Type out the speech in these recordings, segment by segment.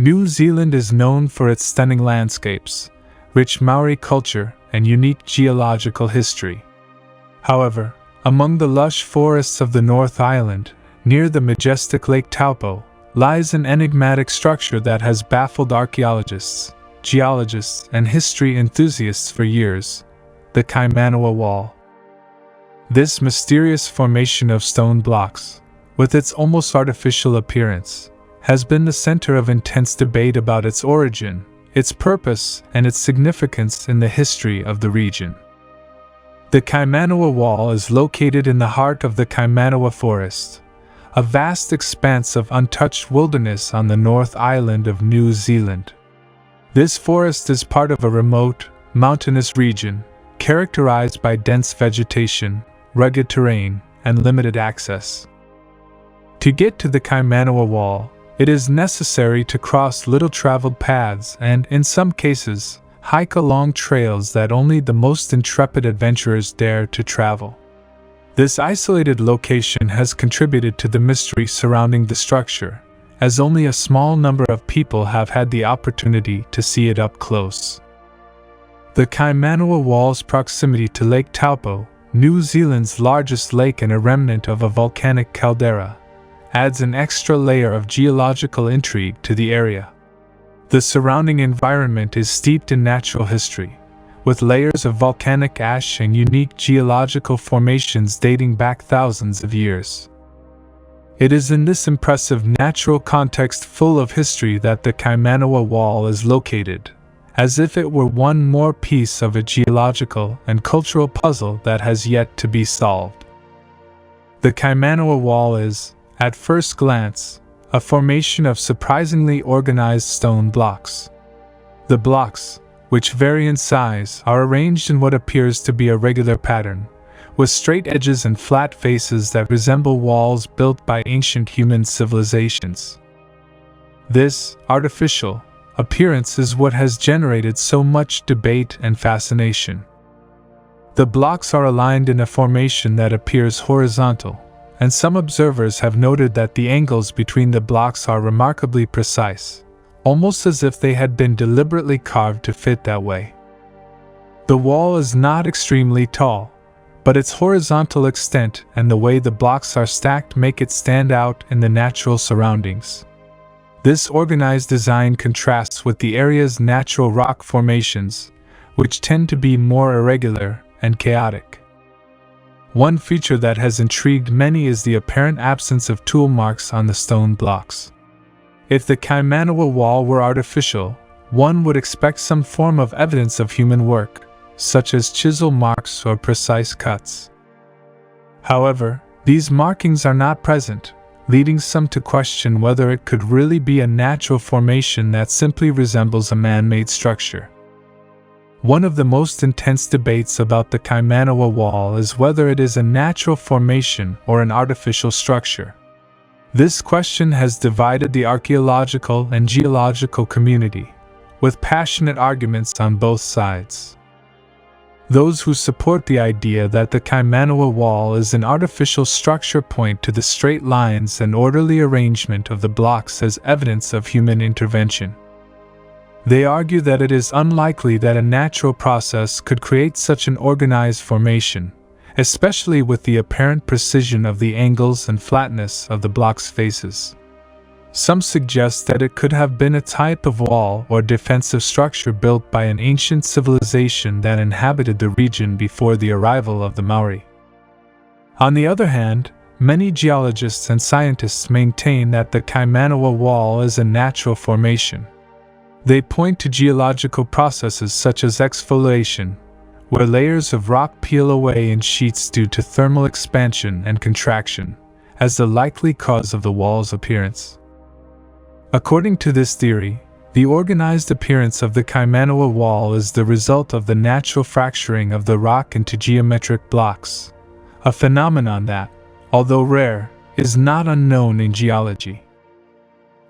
New Zealand is known for its stunning landscapes, rich Maori culture, and unique geological history. However, among the lush forests of the North Island, near the majestic Lake Taupo, lies an enigmatic structure that has baffled archaeologists, geologists, and history enthusiasts for years: the Kaimanawa Wall. This mysterious formation of stone blocks, with its almost artificial appearance, has been the center of intense debate about its origin, its purpose, and its significance in the history of the region. The Kaimanawa Wall is located in the heart of the Kaimanawa Forest, a vast expanse of untouched wilderness on the North Island of New Zealand. This forest is part of a remote, mountainous region, characterized by dense vegetation, rugged terrain, and limited access. To get to the Kaimanawa Wall, it is necessary to cross little-traveled paths and, in some cases, hike along trails that only the most intrepid adventurers dare to travel. This isolated location has contributed to the mystery surrounding the structure, as only a small number of people have had the opportunity to see it up close. The Kaimanawa Wall's proximity to Lake Taupo, New Zealand's largest lake and a remnant of a volcanic caldera, adds an extra layer of geological intrigue to the area. The surrounding environment is steeped in natural history, with layers of volcanic ash and unique geological formations dating back thousands of years. It is in this impressive natural context full of history that the Kaimanawa Wall is located, as if it were one more piece of a geological and cultural puzzle that has yet to be solved. The Kaimanawa Wall is, at first glance, a formation of surprisingly organized stone blocks. The blocks, which vary in size, are arranged in what appears to be a regular pattern, with straight edges and flat faces that resemble walls built by ancient human civilizations. This artificial appearance is what has generated so much debate and fascination. The blocks are aligned in a formation that appears horizontal, and some observers have noted that the angles between the blocks are remarkably precise, almost as if they had been deliberately carved to fit that way. The wall is not extremely tall, but its horizontal extent and the way the blocks are stacked make it stand out in the natural surroundings. This organized design contrasts with the area's natural rock formations, which tend to be more irregular and chaotic. One feature that has intrigued many is the apparent absence of tool marks on the stone blocks. If the Kaimanawa Wall were artificial, one would expect some form of evidence of human work, such as chisel marks or precise cuts. However, these markings are not present, leading some to question whether it could really be a natural formation that simply resembles a man-made structure. One of the most intense debates about the Kaimanawa Wall is whether it is a natural formation or an artificial structure. This question has divided the archaeological and geological community, with passionate arguments on both sides. Those who support the idea that the Kaimanawa Wall is an artificial structure point to the straight lines and orderly arrangement of the blocks as evidence of human intervention. They argue that it is unlikely that a natural process could create such an organized formation, especially with the apparent precision of the angles and flatness of the block's faces. Some suggest that it could have been a type of wall or defensive structure built by an ancient civilization that inhabited the region before the arrival of the Maori. On the other hand, many geologists and scientists maintain that the Kaimanawa Wall is a natural formation. They point to geological processes such as exfoliation, where layers of rock peel away in sheets due to thermal expansion and contraction, as the likely cause of the wall's appearance. According to this theory, the organized appearance of the Kaimanawa Wall is the result of the natural fracturing of the rock into geometric blocks, a phenomenon that, although rare, is not unknown in geology.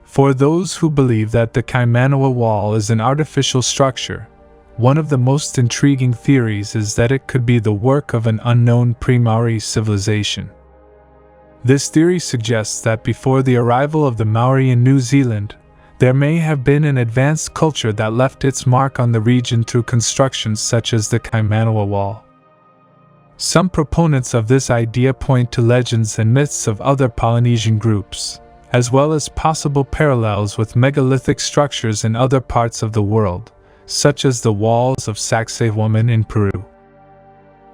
For those who believe that the Kaimanawa Wall is an artificial structure, one of the most intriguing theories is that it could be the work of an unknown pre-Māori civilization. This theory suggests that before the arrival of the Maori in New Zealand, there may have been an advanced culture that left its mark on the region through constructions such as the Kaimanawa Wall. Some proponents of this idea point to legends and myths of other Polynesian groups, as well as possible parallels with megalithic structures in other parts of the world, such as the walls of Sacsayhuaman in Peru.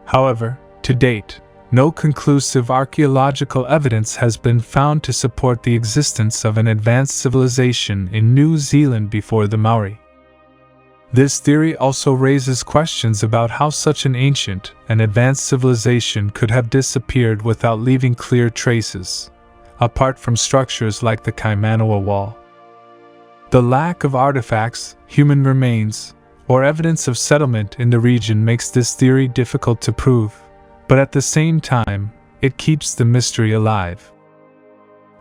However, to date, no conclusive archaeological evidence has been found to support the existence of an advanced civilization in New Zealand before the Maori. This theory also raises questions about how such an ancient and advanced civilization could have disappeared without leaving clear traces, apart from structures like the Kaimanawa Wall. The lack of artifacts, human remains, or evidence of settlement in the region makes this theory difficult to prove, but at the same time, it keeps the mystery alive.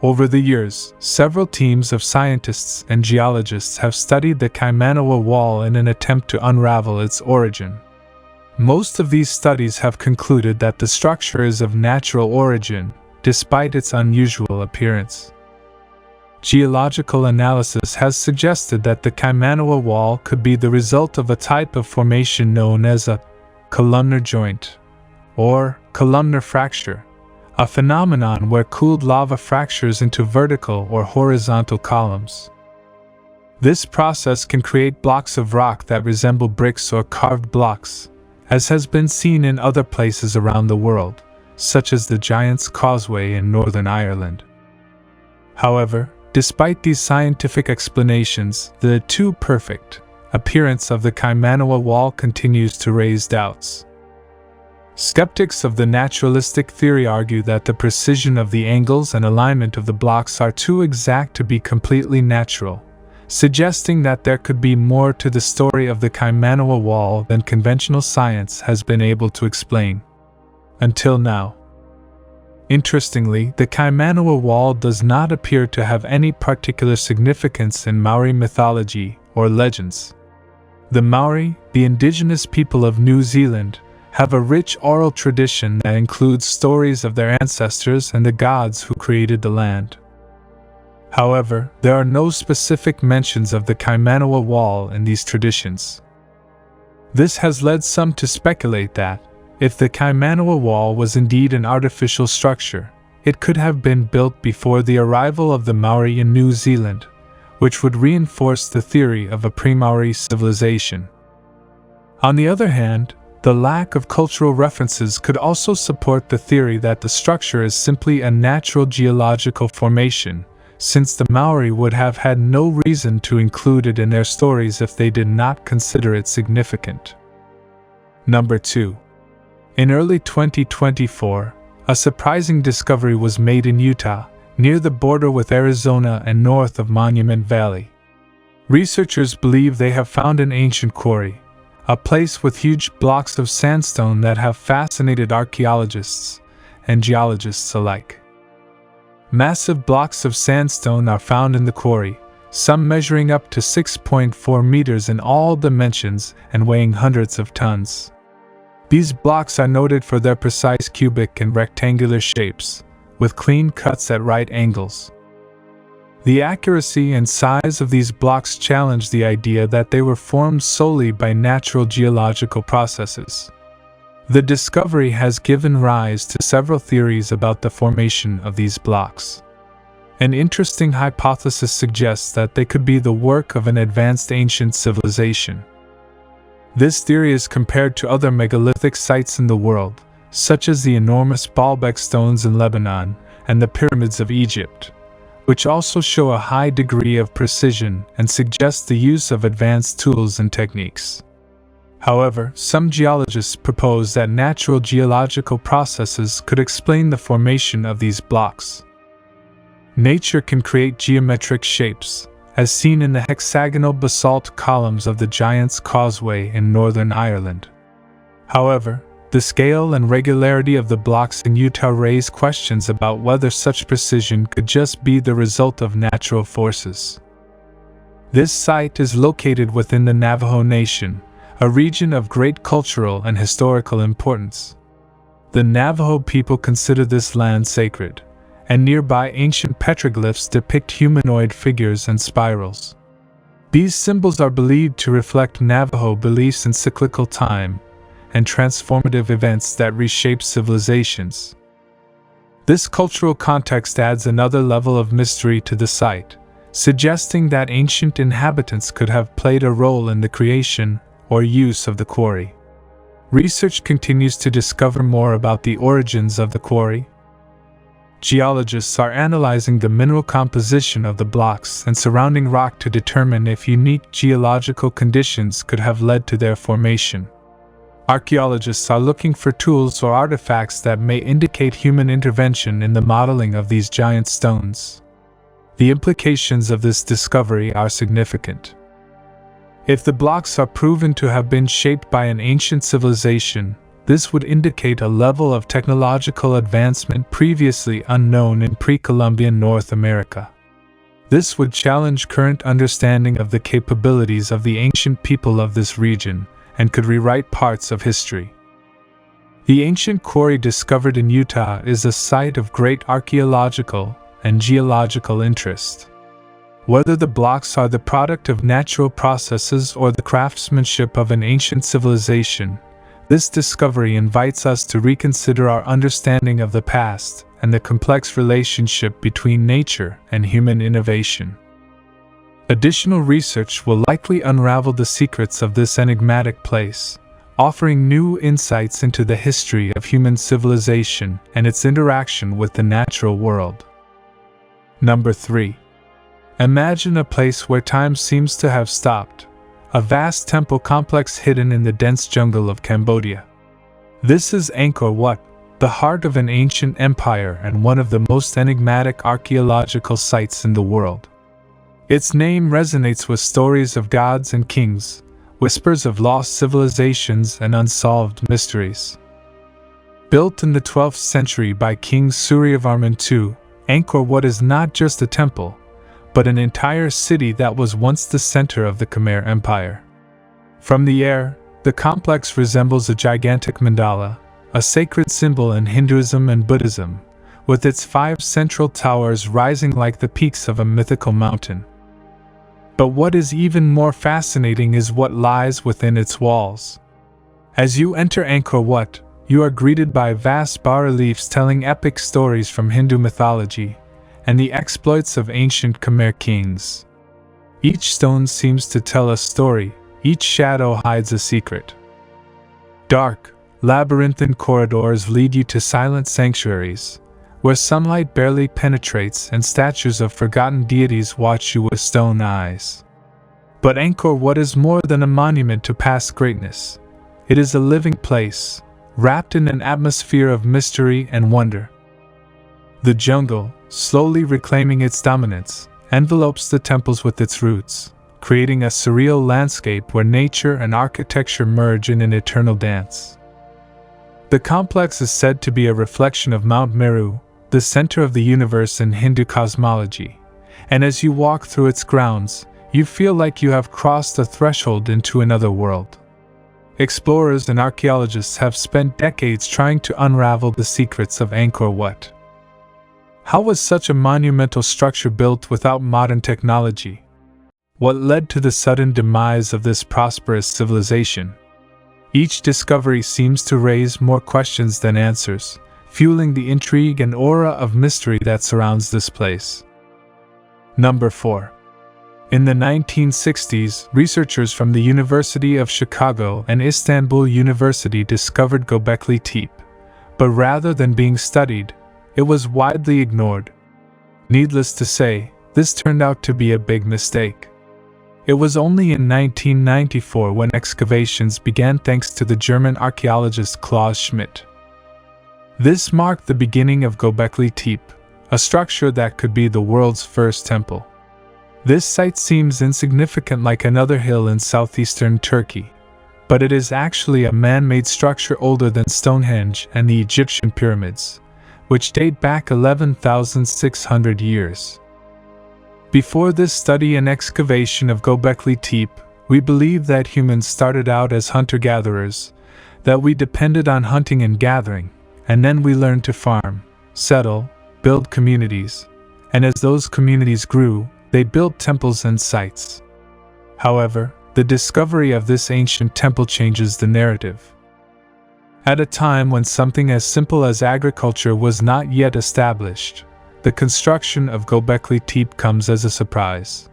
Over the years, several teams of scientists and geologists have studied the Kaimanawa Wall in an attempt to unravel its origin. Most of these studies have concluded that the structure is of natural origin, despite its unusual appearance. Geological analysis has suggested that the Kaimanawa Wall could be the result of a type of formation known as a columnar joint, or columnar fracture, a phenomenon where cooled lava fractures into vertical or horizontal columns. This process can create blocks of rock that resemble bricks or carved blocks, as has been seen in other places around the world, such as the Giant's Causeway in Northern Ireland. However, despite these scientific explanations, the too perfect appearance of the Kaimanawa Wall continues to raise doubts. Skeptics of the naturalistic theory argue that the precision of the angles and alignment of the blocks are too exact to be completely natural, suggesting that there could be more to the story of the Kaimanawa Wall than conventional science has been able to explain. Until now. Interestingly, the Kaimanawa Wall does not appear to have any particular significance in Maori mythology or legends. The Maori, the indigenous people of New Zealand, have a rich oral tradition that includes stories of their ancestors and the gods who created the land. However, there are no specific mentions of the Kaimanawa Wall in these traditions. This has led some to speculate that, if the Kaimanawa Wall was indeed an artificial structure, it could have been built before the arrival of the Maori in New Zealand, which would reinforce the theory of a pre-Māori civilization. On the other hand, the lack of cultural references could also support the theory that the structure is simply a natural geological formation, since the Maori would have had no reason to include it in their stories if they did not consider it significant. Number 2. In early 2024, a surprising discovery was made in Utah, near the border with Arizona and north of Monument Valley. Researchers believe they have found an ancient quarry, a place with huge blocks of sandstone that have fascinated archaeologists and geologists alike. Massive blocks of sandstone are found in the quarry, some measuring up to 6.4 meters in all dimensions and weighing hundreds of tons. These blocks are noted for their precise cubic and rectangular shapes, with clean cuts at right angles. The accuracy and size of these blocks challenge the idea that they were formed solely by natural geological processes. The discovery has given rise to several theories about the formation of these blocks. An interesting hypothesis suggests that they could be the work of an advanced ancient civilization. This theory is compared to other megalithic sites in the world, such as the enormous Baalbek stones in Lebanon and the pyramids of Egypt, which also show a high degree of precision and suggest the use of advanced tools and techniques. However, some geologists propose that natural geological processes could explain the formation of these blocks. Nature can create geometric shapes, as seen in the hexagonal basalt columns of the Giant's Causeway in Northern Ireland. However, the scale and regularity of the blocks in Utah raise questions about whether such precision could just be the result of natural forces. This site is located within the Navajo Nation, a region of great cultural and historical importance. The Navajo people consider this land sacred, and nearby ancient petroglyphs depict humanoid figures and spirals. These symbols are believed to reflect Navajo beliefs in cyclical time and transformative events that reshape civilizations. This cultural context adds another level of mystery to the site, suggesting that ancient inhabitants could have played a role in the creation or use of the quarry. Research continues to discover more about the origins of the quarry. Geologists are analyzing the mineral composition of the blocks and surrounding rock to determine if unique geological conditions could have led to their formation. Archaeologists are looking for tools or artifacts that may indicate human intervention in the modeling of these giant stones. The implications of this discovery are significant. If the blocks are proven to have been shaped by an ancient civilization, this would indicate a level of technological advancement previously unknown in pre-Columbian North America. This would challenge current understanding of the capabilities of the ancient people of this region, and could rewrite parts of history. The ancient quarry discovered in Utah is a site of great archaeological and geological interest. Whether the blocks are the product of natural processes or the craftsmanship of an ancient civilization, this discovery invites us to reconsider our understanding of the past and the complex relationship between nature and human innovation. Additional research will likely unravel the secrets of this enigmatic place, offering new insights into the history of human civilization and its interaction with the natural world. Number 3. Imagine a place where time seems to have stopped, a vast temple complex hidden in the dense jungle of Cambodia. This is Angkor Wat, the heart of an ancient empire and one of the most enigmatic archaeological sites in the world. Its name resonates with stories of gods and kings, whispers of lost civilizations and unsolved mysteries. Built in the 12th century by King Suryavarman II, Angkor Wat is not just a temple, but an entire city that was once the center of the Khmer Empire. From the air, the complex resembles a gigantic mandala, a sacred symbol in Hinduism and Buddhism, with its 5 central towers rising like the peaks of a mythical mountain. But what is even more fascinating is what lies within its walls. As you enter Angkor Wat, you are greeted by vast bas-reliefs telling epic stories from Hindu mythology and the exploits of ancient Khmer kings. Each stone seems to tell a story, each shadow hides a secret. Dark, labyrinthine corridors lead you to silent sanctuaries, where sunlight barely penetrates and statues of forgotten deities watch you with stone eyes. But Angkor Wat is more than a monument to past greatness. It is a living place, wrapped in an atmosphere of mystery and wonder. The jungle, slowly reclaiming its dominance, envelopes the temples with its roots, creating a surreal landscape where nature and architecture merge in an eternal dance. The complex is said to be a reflection of Mount Meru, the center of the universe in Hindu cosmology, and as you walk through its grounds, you feel like you have crossed a threshold into another world. Explorers and archaeologists have spent decades trying to unravel the secrets of Angkor Wat. How was such a monumental structure built without modern technology? What led to the sudden demise of this prosperous civilization? Each discovery seems to raise more questions than answers, fueling the intrigue and aura of mystery that surrounds this place. Number 4. In the 1960s, researchers from the University of Chicago and Istanbul University discovered Göbekli Tepe, but rather than being studied, it was widely ignored. Needless to say, this turned out to be a big mistake. It was only in 1994 when excavations began thanks to the German archaeologist Klaus Schmidt. This marked the beginning of Göbekli Tepe, a structure that could be the world's first temple. This site seems insignificant like another hill in southeastern Turkey, but it is actually a man-made structure older than Stonehenge and the Egyptian pyramids, which date back 11,600 years. Before this study and excavation of Göbekli Tepe, we believe that humans started out as hunter-gatherers, that we depended on hunting and gathering, and then we learned to farm, settle, build communities, and as those communities grew, they built temples and sites. However, the discovery of this ancient temple changes the narrative. At a time when something as simple as agriculture was not yet established, the construction of Göbekli Tepe comes as a surprise.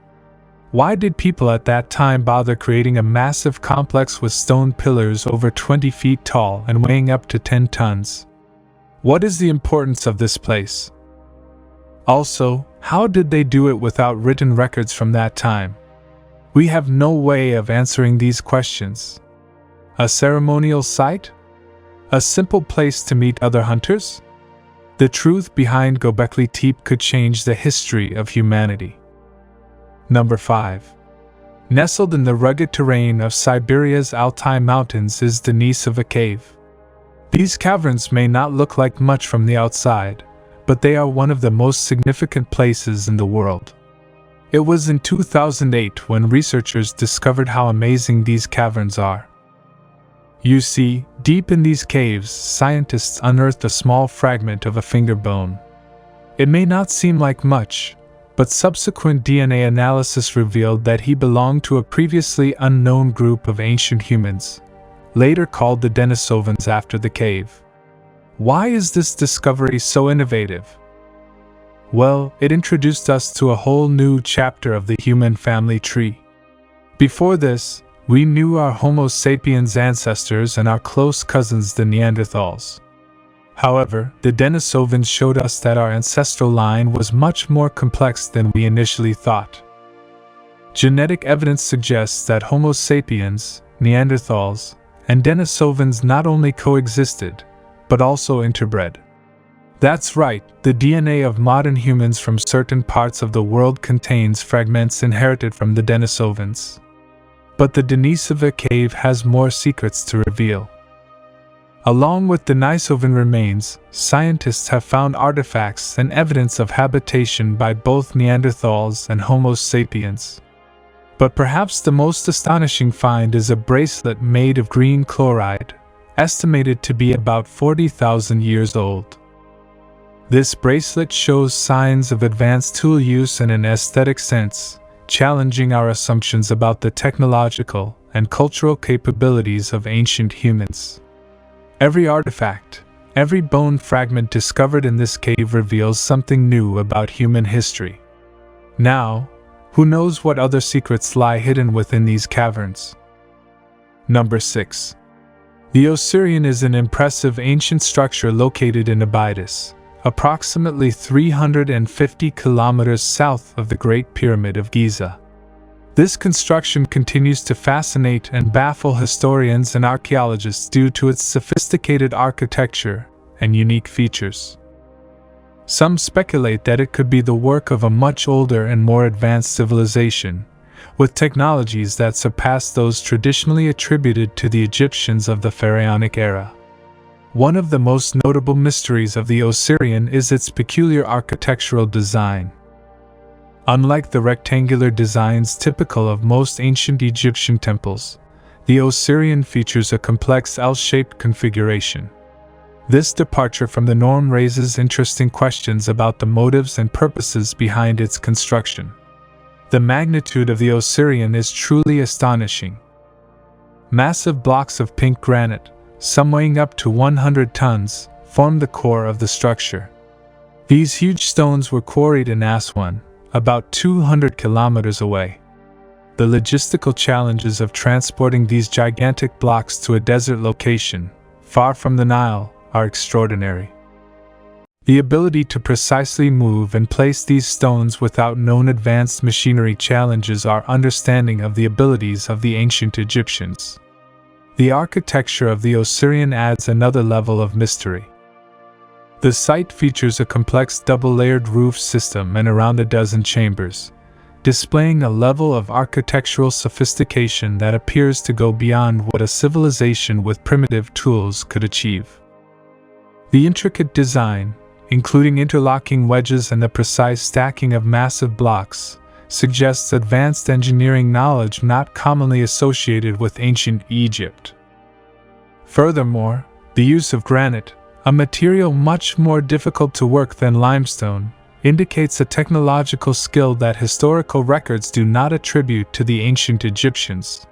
Why did people at that time bother creating a massive complex with stone pillars over 20 feet tall and weighing up to 10 tons? What is the importance of this place? Also, how did they do it without written records from that time? We have no way of answering these questions. A ceremonial site? A simple place to meet other hunters? The truth behind Göbekli Tepe could change the history of humanity. Number 5. Nestled in the rugged terrain of Siberia's Altai Mountains is Denisova Cave. These caverns may not look like much from the outside, but they are one of the most significant places in the world. It was in 2008 when researchers discovered how amazing these caverns are. You see, deep in these caves, scientists unearthed a small fragment of a finger bone. It may not seem like much, but subsequent DNA analysis revealed that he belonged to a previously unknown group of ancient humans, later called the Denisovans after the cave. Why is this discovery so innovative? Well, it introduced us to a whole new chapter of the human family tree. Before this, we knew our Homo sapiens ancestors and our close cousins, the Neanderthals. However, the Denisovans showed us that our ancestral line was much more complex than we initially thought. Genetic evidence suggests that Homo sapiens, Neanderthals, and Denisovans not only coexisted, but also interbred. That's right, the DNA of modern humans from certain parts of the world contains fragments inherited from the Denisovans. But the Denisova cave has more secrets to reveal. Along with Denisovan remains, scientists have found artifacts and evidence of habitation by both Neanderthals and Homo sapiens. But perhaps the most astonishing find is a bracelet made of green chloride, estimated to be about 40,000 years old. This bracelet shows signs of advanced tool use in an aesthetic sense, challenging our assumptions about the technological and cultural capabilities of ancient humans. Every artifact, every bone fragment discovered in this cave reveals something new about human history. Now, who knows what other secrets lie hidden within these caverns? Number 6. The Osirian is an impressive ancient structure located in Abydos, approximately 350 kilometers south of the Great Pyramid of Giza. This construction continues to fascinate and baffle historians and archaeologists due to its sophisticated architecture and unique features. Some speculate that it could be the work of a much older and more advanced civilization, with technologies that surpass those traditionally attributed to the Egyptians of the Pharaonic era. One of the most notable mysteries of the Osirian is its peculiar architectural design. Unlike the rectangular designs typical of most ancient Egyptian temples, the Osirian features a complex L-shaped configuration. This departure from the norm raises interesting questions about the motives and purposes behind its construction. The magnitude of the Osirian is truly astonishing. Massive blocks of pink granite, some weighing up to 100 tons, form the core of the structure. These huge stones were quarried in Aswan, about 200 kilometers away. The logistical challenges of transporting these gigantic blocks to a desert location, far from the Nile, are extraordinary. The ability to precisely move and place these stones without known advanced machinery challenges our understanding of the abilities of the ancient Egyptians. The architecture of the Osirian adds another level of mystery. The site features a complex double-layered roof system and around a dozen chambers, displaying a level of architectural sophistication that appears to go beyond what a civilization with primitive tools could achieve. The intricate design, including interlocking wedges and the precise stacking of massive blocks, suggests advanced engineering knowledge not commonly associated with ancient Egypt. Furthermore, the use of granite, a material much more difficult to work than limestone, indicates a technological skill that historical records do not attribute to the ancient Egyptians.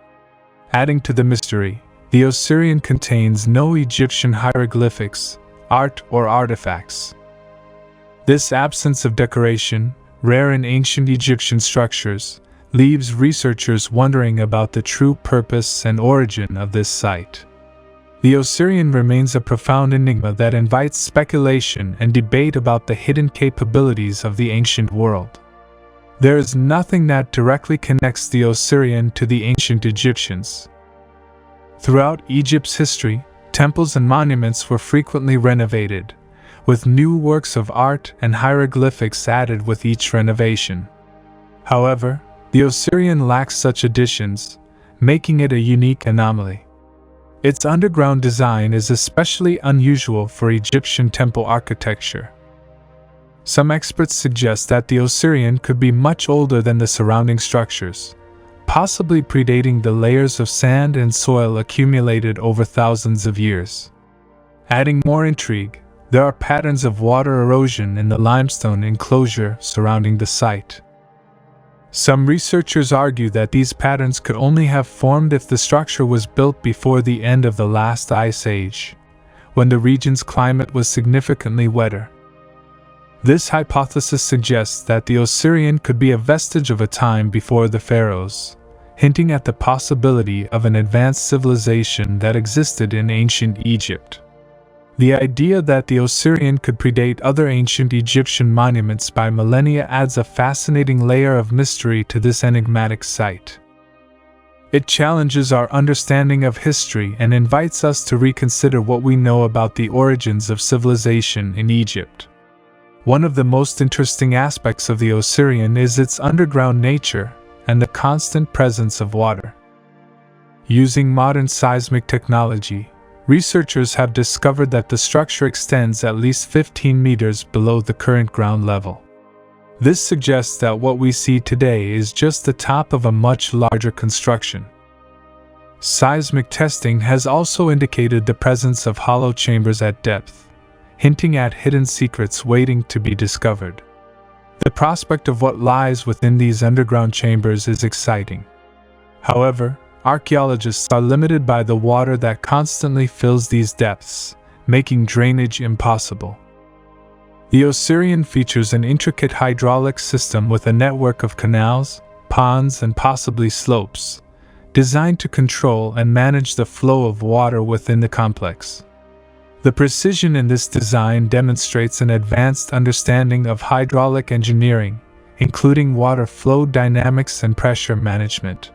Adding to the mystery, the Osirian contains no Egyptian hieroglyphics, art, or artifacts. This absence of decoration, rare in ancient Egyptian structures, leaves researchers wondering about the true purpose and origin of this site. The Osirian remains a profound enigma that invites speculation and debate about the hidden capabilities of the ancient world. There is nothing that directly connects the Osirian to the ancient Egyptians. Throughout Egypt's history, temples and monuments were frequently renovated, with new works of art and hieroglyphics added with each renovation. However, the Osirian lacks such additions, making it a unique anomaly. Its underground design is especially unusual for Egyptian temple architecture. Some experts suggest that the Osirian could be much older than the surrounding structures, possibly predating the layers of sand and soil accumulated over thousands of years. Adding more intrigue, there are patterns of water erosion in the limestone enclosure surrounding the site. Some researchers argue that these patterns could only have formed if the structure was built before the end of the last ice age, when the region's climate was significantly wetter. This hypothesis suggests that the Osirian could be a vestige of a time before the pharaohs, hinting at the possibility of an advanced civilization that existed in ancient Egypt. The idea that the Osirian could predate other ancient Egyptian monuments by millennia adds a fascinating layer of mystery to this enigmatic site. It challenges our understanding of history and invites us to reconsider what we know about the origins of civilization in Egypt. One of the most interesting aspects of the Osirian is its underground nature and the constant presence of water. Using modern seismic technology, researchers have discovered that the structure extends at least 15 meters below the current ground level. This suggests that what we see today is just the top of a much larger construction. Seismic testing has also indicated the presence of hollow chambers at depth, hinting at hidden secrets waiting to be discovered. The prospect of what lies within these underground chambers is exciting. However, archaeologists are limited by the water that constantly fills these depths, making drainage impossible. The Osirian features an intricate hydraulic system with a network of canals, ponds, and possibly slopes, designed to control and manage the flow of water within the complex. The precision in this design demonstrates an advanced understanding of hydraulic engineering, including water flow dynamics and pressure management.